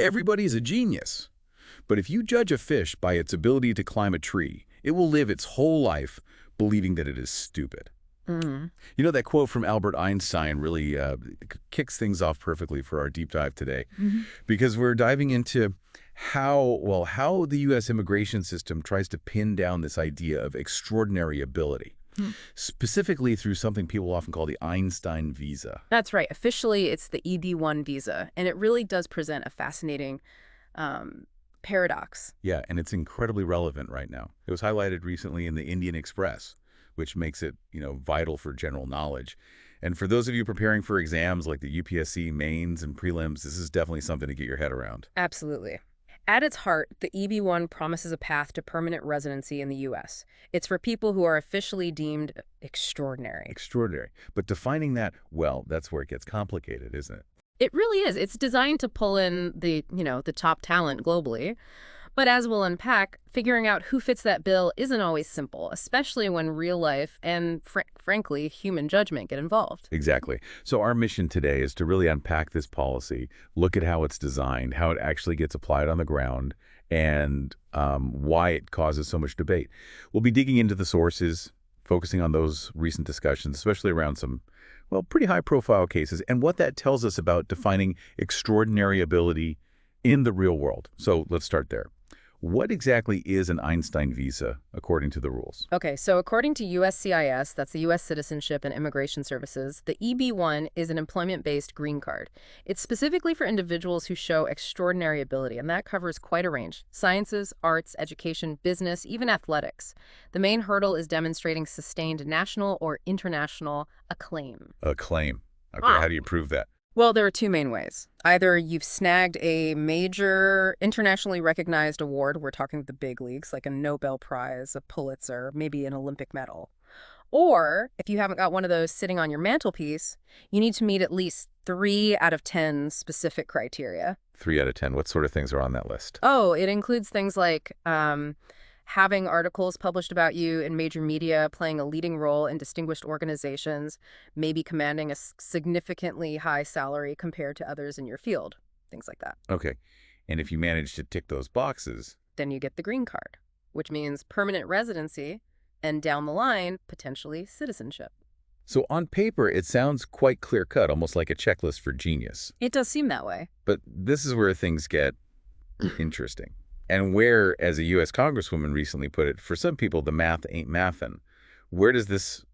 Everybody's a genius. But if you judge a fish by its ability to climb a tree, it will live its whole life believing that it is stupid. Mm-hmm. You know, that quote from Albert Einstein really kicks things off perfectly for our deep dive today, because we're diving into how the U.S. immigration system tries to pin down this idea of extraordinary ability, specifically through something people often call the Einstein Visa. That's right. Officially, it's the EB-1 visa, and it really does present a fascinating paradox. Yeah, and it's incredibly relevant right now. It was highlighted recently in the Indian Express, which makes it, vital for general knowledge. And for those of you preparing for exams like the UPSC mains and prelims, this is definitely something to get your head around. Absolutely. At its heart, the EB-1 promises a path to permanent residency in the U.S. It's for people who are officially deemed extraordinary. Extraordinary. But defining that, well, that's where it gets complicated, isn't it? It really is. It's designed to pull in the top talent globally. But as we'll unpack, figuring out who fits that bill isn't always simple, especially when real life and, frankly, human judgment get involved. Exactly. So our mission today is to really unpack this policy, look at how it's designed, how it actually gets applied on the ground, and why it causes so much debate. We'll be digging into the sources, focusing on those recent discussions, especially around some, pretty high-profile cases, and what that tells us about defining extraordinary ability in the real world. So let's start there. What exactly is an Einstein Visa, according to the rules? Okay, so according to USCIS, that's the U.S. Citizenship and Immigration Services, the EB-1 is an employment-based green card. It's specifically for individuals who show extraordinary ability, and that covers quite a range: sciences, arts, education, business, even athletics. The main hurdle is demonstrating sustained national or international acclaim. Acclaim. Okay, how do you prove that? Well, there are two main ways. Either you've snagged a major internationally recognized award, we're talking the big leagues, like a Nobel Prize, a Pulitzer, maybe an Olympic medal. Or, if you haven't got one of those sitting on your mantelpiece, you need to meet at least 3 out of 10 specific criteria. 3 out of 10. What sort of things are on that list? Oh, it includes things like having articles published about you in major media, playing a leading role in distinguished organizations, maybe commanding a significantly high salary compared to others in your field, things like that. Okay. And if you manage to tick those boxes, then you get the green card, which means permanent residency and down the line, potentially citizenship. So on paper, it sounds quite clear-cut, almost like a checklist for genius. It does seem that way. But this is where things get interesting. And where, as a U.S. Congresswoman recently put it, for some people, the math ain't mathin'. Where does this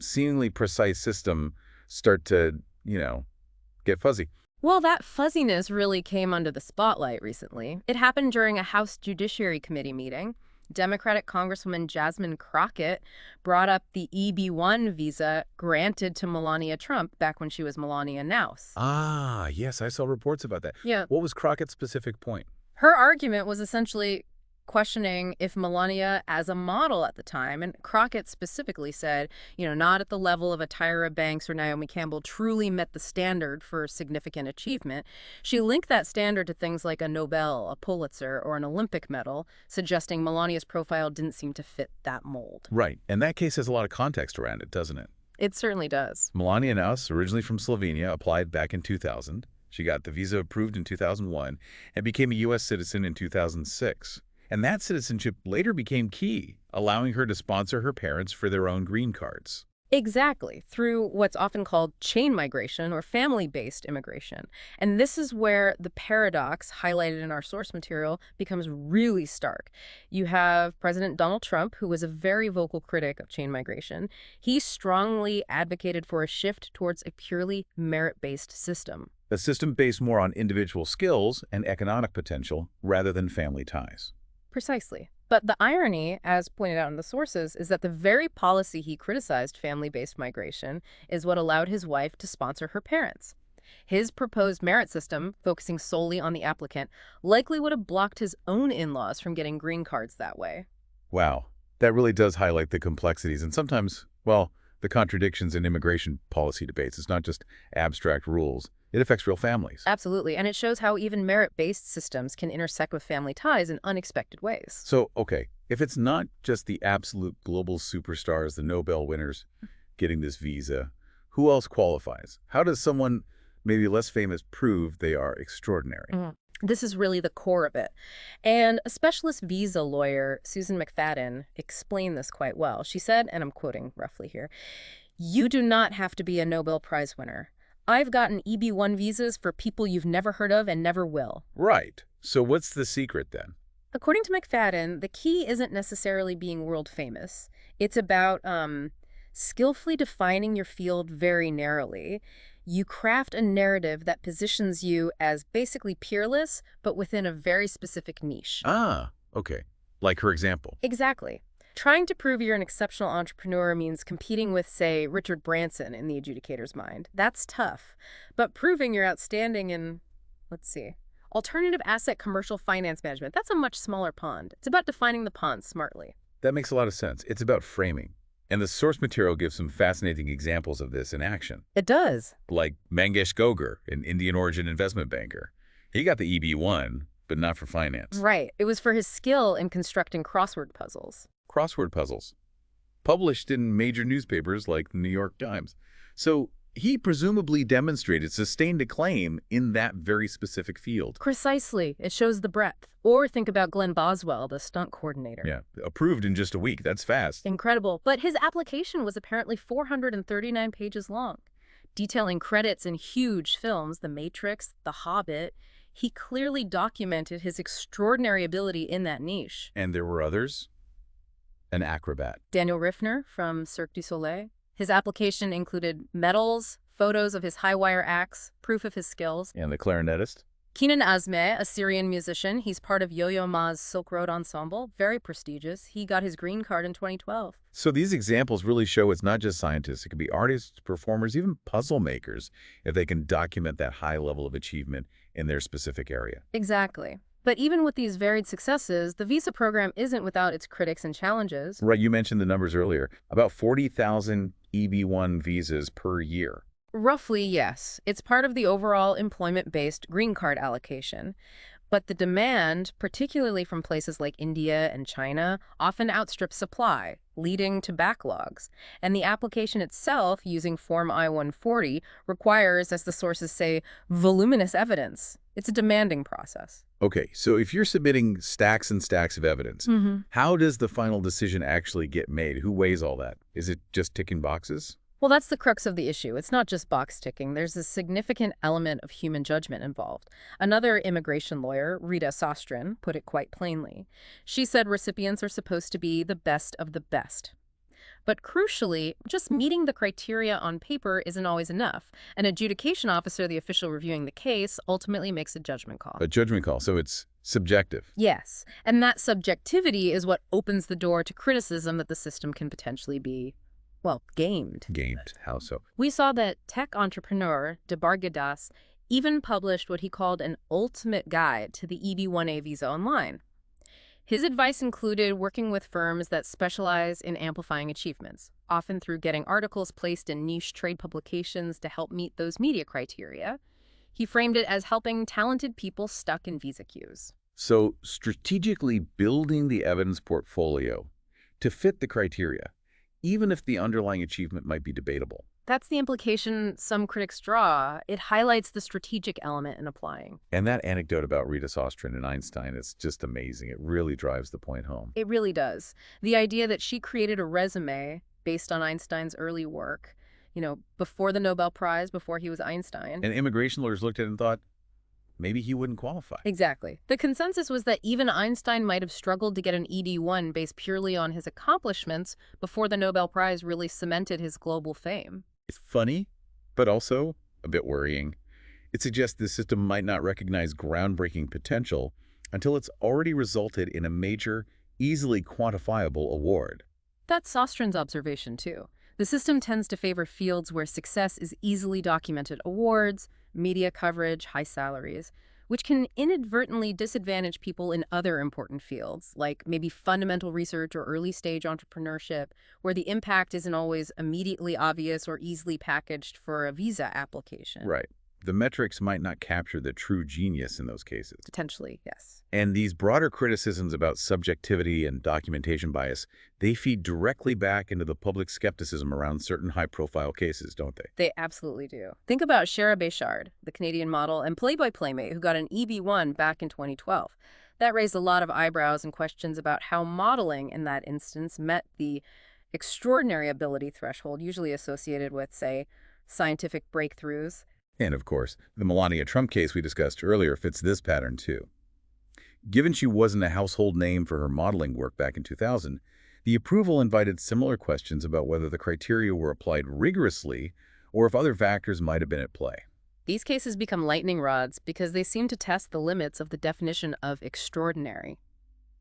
seemingly precise system start to, get fuzzy? Well, that fuzziness really came under the spotlight recently. It happened during a House Judiciary Committee meeting. Democratic Congresswoman Jasmine Crockett brought up the EB-1 visa granted to Melania Trump back when she was Melania Naus. Ah, yes, I saw reports about that. Yeah. What was Crockett's specific point? Her argument was essentially questioning if Melania as a model at the time, and Crockett specifically said, not at the level of a Tyra Banks or Naomi Campbell, truly met the standard for significant achievement. She linked that standard to things like a Nobel, a Pulitzer, or an Olympic medal, suggesting Melania's profile didn't seem to fit that mold. Right. And that case has a lot of context around it, doesn't it? It certainly does. Melania Naus, originally from Slovenia, applied back in 2000. She got the visa approved in 2001 and became a U.S. citizen in 2006. And that citizenship later became key, allowing her to sponsor her parents for their own green cards. Exactly, through what's often called chain migration or family-based immigration. And this is where the paradox highlighted in our source material becomes really stark. You have President Donald Trump, who was a very vocal critic of chain migration. He strongly advocated for a shift towards a purely merit-based system. A system based more on individual skills and economic potential rather than family ties. Precisely. But the irony, as pointed out in the sources, is that the very policy he criticized, family-based migration, is what allowed his wife to sponsor her parents. His proposed merit system, focusing solely on the applicant, likely would have blocked his own in-laws from getting green cards that way. Wow. That really does highlight the complexities and sometimes, the contradictions in immigration policy debates. It's not just abstract rules. It affects real families. Absolutely. And it shows how even merit-based systems can intersect with family ties in unexpected ways. So, okay, if it's not just the absolute global superstars, the Nobel winners, getting this visa, who else qualifies? How does someone maybe less famous prove they are extraordinary? This is really the core of it. And a specialist visa lawyer, Susan McFadden, explained this quite well. She said, and I'm quoting roughly here, "You do not have to be a Nobel Prize winner. I've gotten EB-1 visas for people you've never heard of and never will." Right. So what's the secret then? According to McFadden, the key isn't necessarily being world famous. It's about skillfully defining your field very narrowly. You craft a narrative that positions you as basically peerless, but within a very specific niche. Ah, okay. Like her example. Exactly. Trying to prove you're an exceptional entrepreneur means competing with, say, Richard Branson in the adjudicator's mind. That's tough. But proving you're outstanding in, let's see, alternative asset commercial finance management, that's a much smaller pond. It's about defining the pond smartly. That makes a lot of sense. It's about framing. And the source material gives some fascinating examples of this in action. It does. Like Mangesh Goger, an Indian origin investment banker. He got the EB-1, but not for finance. Right. It was for his skill in constructing crossword puzzles. Crossword puzzles. Published in major newspapers like the New York Times. So he presumably demonstrated sustained acclaim in that very specific field. Precisely. It shows the breadth. Or think about Glenn Boswell, the stunt coordinator. Yeah, approved in just a week. That's fast. Incredible. But his application was apparently 439 pages long, detailing credits in huge films, The Matrix, The Hobbit. He clearly documented his extraordinary ability in that niche. And there were others? An acrobat. Daniel Riffner from Cirque du Soleil. His application included medals, photos of his high-wire acts, proof of his skills. And the clarinetist? Kenan Azmeh, a Syrian musician. He's part of Yo-Yo Ma's Silk Road Ensemble. Very prestigious. He got his green card in 2012. So these examples really show it's not just scientists. It could be artists, performers, even puzzle makers, if they can document that high level of achievement in their specific area. Exactly. But even with these varied successes, the visa program isn't without its critics and challenges. Right, you mentioned the numbers earlier. About 40,000 EB-1 visas per year. Roughly, yes. It's part of the overall employment-based green card allocation. But the demand, particularly from places like India and China, often outstrips supply, leading to backlogs. And the application itself, using Form I-140, requires, as the sources say, voluminous evidence. It's a demanding process. Okay, so if you're submitting stacks and stacks of evidence, how does the final decision actually get made? Who weighs all that? Is it just ticking boxes? Well, that's the crux of the issue. It's not just box ticking. There's a significant element of human judgment involved. Another immigration lawyer, Rita Sostrin, put it quite plainly. She said recipients are supposed to be the best of the best. But crucially, just meeting the criteria on paper isn't always enough. An adjudication officer, the official reviewing the case, ultimately makes a judgment call. A judgment call, so it's subjective. Yes, and that subjectivity is what opens the door to criticism that the system can potentially be, well, gamed. Gamed, how so? We saw that tech entrepreneur Debargadas even published what he called an ultimate guide to the EB-1A visa online. His advice included working with firms that specialize in amplifying achievements, often through getting articles placed in niche trade publications to help meet those media criteria. He framed it as helping talented people stuck in visa queues. So strategically building the evidence portfolio to fit the criteria, even if the underlying achievement might be debatable. That's the implication some critics draw. It highlights the strategic element in applying. And that anecdote about Rita Sostrin and Einstein is just amazing. It really drives the point home. It really does. The idea that she created a resume based on Einstein's early work, before the Nobel Prize, before he was Einstein. And immigration lawyers looked at it and thought, maybe he wouldn't qualify. Exactly. The consensus was that even Einstein might have struggled to get an ED-1 based purely on his accomplishments before the Nobel Prize really cemented his global fame. It's funny, but also a bit worrying. It suggests the system might not recognize groundbreaking potential until it's already resulted in a major, easily quantifiable award. That's Sostrin's observation, too. The system tends to favor fields where success is easily documented: awards, media coverage, high salaries, which can inadvertently disadvantage people in other important fields, like maybe fundamental research or early-stage entrepreneurship, where the impact isn't always immediately obvious or easily packaged for a visa application. Right. the metrics might not capture the true genius in those cases. Potentially, yes. And these broader criticisms about subjectivity and documentation bias, they feed directly back into the public skepticism around certain high-profile cases, don't they? They absolutely do. Think about Shara Béchard, the Canadian model and Playboy playmate who got an EB1 back in 2012. That raised a lot of eyebrows and questions about how modeling in that instance met the extraordinary ability threshold usually associated with, say, scientific breakthroughs. And of course, the Melania Trump case we discussed earlier fits this pattern too. Given she wasn't a household name for her modeling work back in 2000, the approval invited similar questions about whether the criteria were applied rigorously or if other factors might have been at play. These cases become lightning rods because they seem to test the limits of the definition of extraordinary.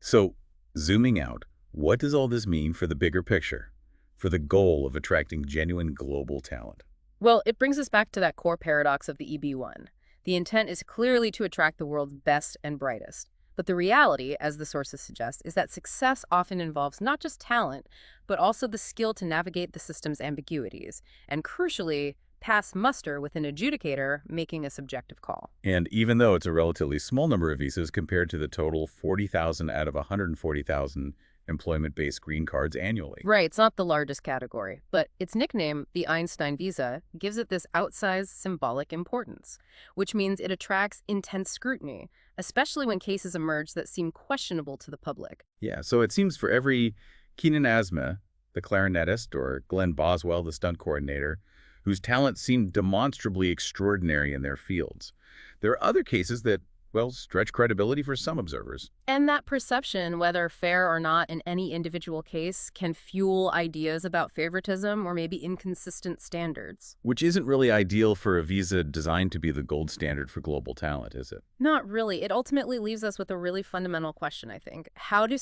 So, zooming out, what does all this mean for the bigger picture, for the goal of attracting genuine global talent? Well, it brings us back to that core paradox of the EB1. The intent is clearly to attract the world's best and brightest. But the reality, as the sources suggest, is that success often involves not just talent, but also the skill to navigate the system's ambiguities, and crucially, pass muster with an adjudicator making a subjective call. And even though it's a relatively small number of visas compared to the total 40,000 out of 140,000 employment-based green cards annually. Right, it's not the largest category, but its nickname, the Einstein Visa, gives it this outsized symbolic importance, which means it attracts intense scrutiny, especially when cases emerge that seem questionable to the public. Yeah, so it seems for every Keenan Asma, the clarinetist, or Glenn Boswell, the stunt coordinator, whose talents seem demonstrably extraordinary in their fields, there are other cases that, well, stretch credibility for some observers. And that perception, whether fair or not in any individual case, can fuel ideas about favoritism or maybe inconsistent standards. Which isn't really ideal for a visa designed to be the gold standard for global talent, is it? Not really. It ultimately leaves us with a really fundamental question, I think. How do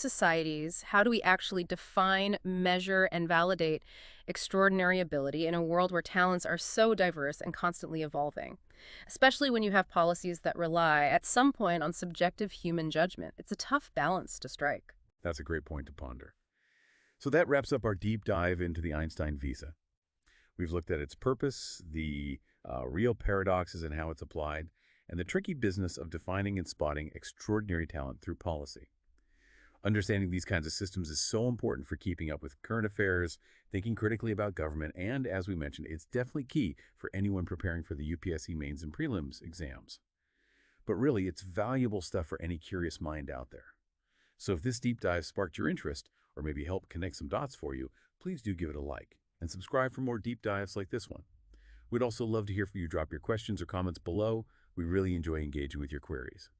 we actually define, measure, and validate extraordinary ability in a world where talents are so diverse and constantly evolving? Especially when you have policies that rely, at some point, on subjective human judgment. It's a tough balance to strike. That's a great point to ponder. So that wraps up our deep dive into the Einstein Visa. We've looked at its purpose, the real paradoxes and how it's applied, and the tricky business of defining and spotting extraordinary talent through policy. Understanding these kinds of systems is so important for keeping up with current affairs, thinking critically about government, and, as we mentioned, it's definitely key for anyone preparing for the UPSC mains and prelims exams. But really, it's valuable stuff for any curious mind out there. So if this deep dive sparked your interest, or maybe helped connect some dots for you, please do give it a like, and subscribe for more deep dives like this one. We'd also love to hear from you. Drop your questions or comments below. We really enjoy engaging with your queries.